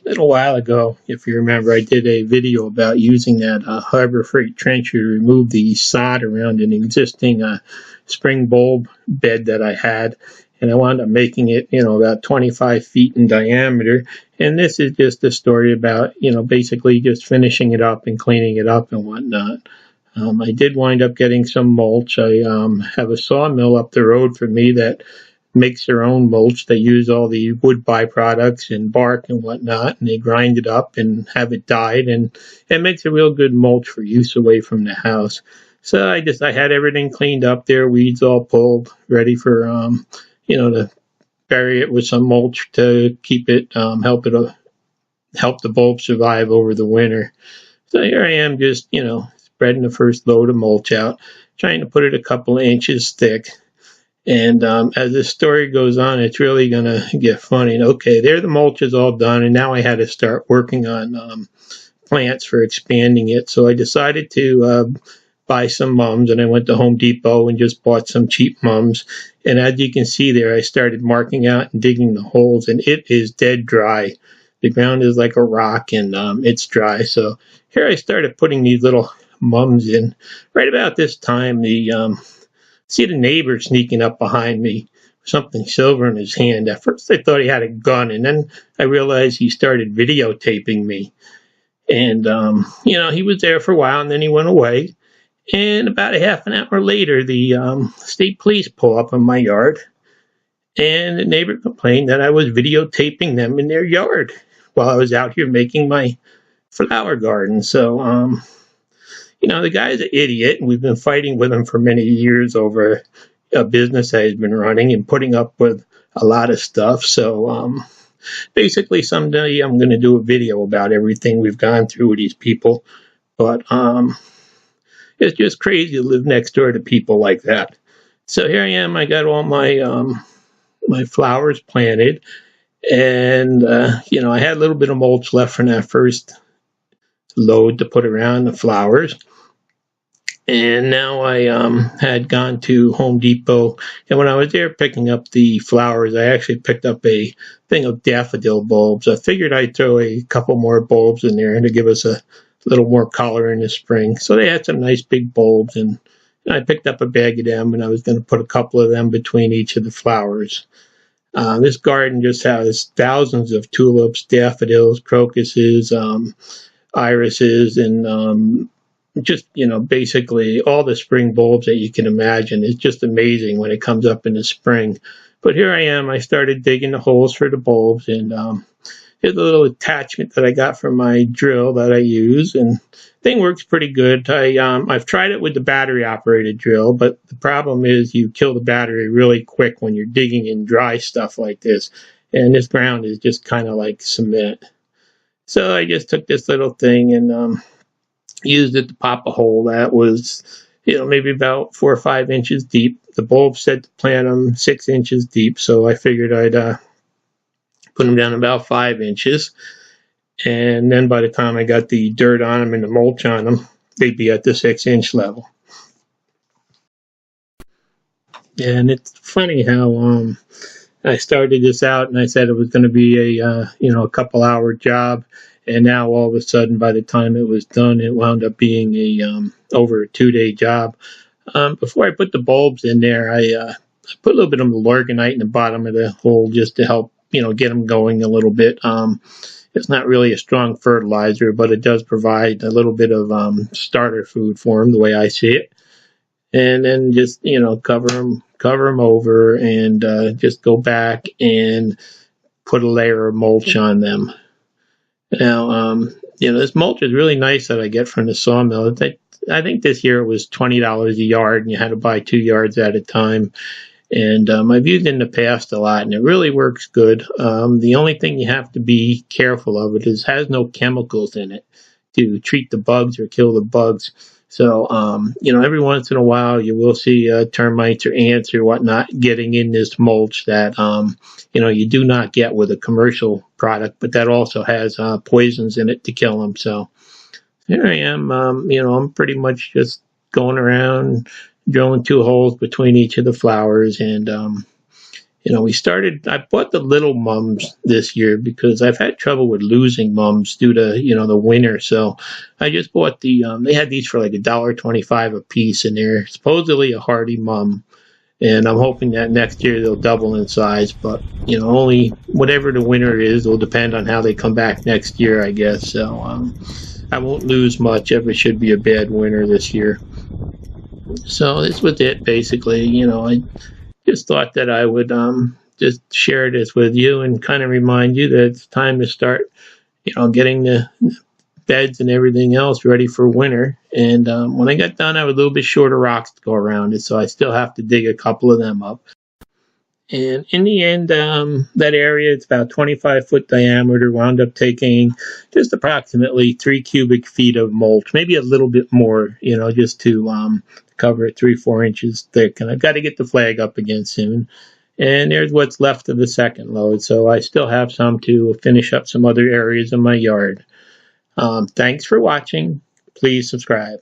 A little while ago, if you remember, I did a video about using that Harbor Freight trencher to remove the sod around an existing spring bulb bed that I had, and I wound up making it, about 25 feet in diameter. And this is just a story about, basically just finishing it up and cleaning it up and whatnot. I did wind up getting some mulch. I have a sawmill up the road from me that makes their own mulch. They use all the wood byproducts and bark and whatnot, and they grind it up and have it dyed, and it makes a real good mulch for use away from the house. So I had everything cleaned up there, weeds all pulled, ready for to bury it with some mulch to keep it help the bulb survive over the winter. So here I am, just spreading the first load of mulch out, trying to put it a couple of inches thick. And as the story goes on, it's really going to get funny. And okay, there the mulch is all done, and now I had to start working on plants for expanding it. So I decided to buy some mums, and I went to Home Depot and just bought some cheap mums. And as you can see there, I started marking out and digging the holes, and it is dead dry. The ground is like a rock, and it's dry. So here I started putting these little mums in. Right about this time, see the neighbor sneaking up behind me, something silver in his hand. At first I thought he had a gun, and then I realized he started videotaping me. And, he was there for a while, and then he went away. And about a half an hour later, the state police pull up in my yard, and the neighbor complained that I was videotaping them in their yard while I was out here making my flower garden. So, the guy's an idiot, and we've been fighting with him for many years over a business that he's been running and putting up with a lot of stuff. So basically, someday I'm going to do a video about everything we've gone through with these people. But it's just crazy to live next door to people like that. So here I am. I got all my my flowers planted, and I had a little bit of mulch left from that first load to put around the flowers. And now I had gone to Home Depot, and when I was there picking up the flowers, I actually picked up a thing of daffodil bulbs. I figured I'd throw a couple more bulbs in there to give us a little more color in the spring. So they had some nice big bulbs, and I picked up a bag of them, and I was going to put a couple of them between each of the flowers. This garden just has thousands of tulips, daffodils, crocuses, irises, and just, basically all the spring bulbs that you can imagine. It's just amazing when it comes up in the spring. But here I am. I started digging the holes for the bulbs, and here's a little attachment that I got from my drill that I use, and thing works pretty good. I've tried it with the battery operated drill, but the problem is you kill the battery really quick when you're digging in dry stuff like this, and this ground is just kind of like cement. So I just took this little thing and used it to pop a hole that was, maybe about 4 or 5 inches deep. The bulb said to plant them 6 inches deep, so I figured I'd put them down about 5 inches. And then by the time I got the dirt on them and the mulch on them, they'd be at the 6-inch level. And it's funny how I started this out and I said it was going to be a couple hour job. And now all of a sudden, by the time it was done, it wound up being over a 2-day job. Before I put the bulbs in there, I put a little bit of Lorganite in the bottom of the hole just to help, get them going a little bit. It's not really a strong fertilizer, but it does provide a little bit of starter food for them, the way I see it. And then just, cover them over and just go back and put a layer of mulch on them. Now, this mulch is really nice that I get from the sawmill. I think this year it was $20 a yard, and you had to buy 2 yards at a time. And I've used it in the past a lot, and it really works good. The only thing you have to be careful of it is it has no chemicals in it to treat the bugs or kill the bugs. So, every once in a while you will see termites or ants or whatnot getting in this mulch that, you do not get with a commercial product, but that also has poisons in it to kill them. So here I am, I'm pretty much just going around drilling 2 holes between each of the flowers and, I bought the little mums this year because I've had trouble with losing mums due to, the winter. So I just bought they had these for like $1.25 a piece, and they're supposedly a hardy mum. And I'm hoping that next year they'll double in size, but, only whatever the winter is will depend on how they come back next year, I guess. So I won't lose much if it should be a bad winter this year. So this was it, basically. I just thought that I would just share this with you and kind of remind you that it's time to start, getting the beds and everything else ready for winter. And when I got done, I was a little bit short of rocks to go around it, so I still have to dig a couple of them up. And in the end, that area, it's about 25-foot diameter, wound up taking just approximately 3 cubic feet of mulch, maybe a little bit more, just to cover it 3-4 inches thick. And I've got to get the flag up again soon. And there's what's left of the second load. So I still have some to finish up some other areas of my yard. Thanks for watching. Please subscribe.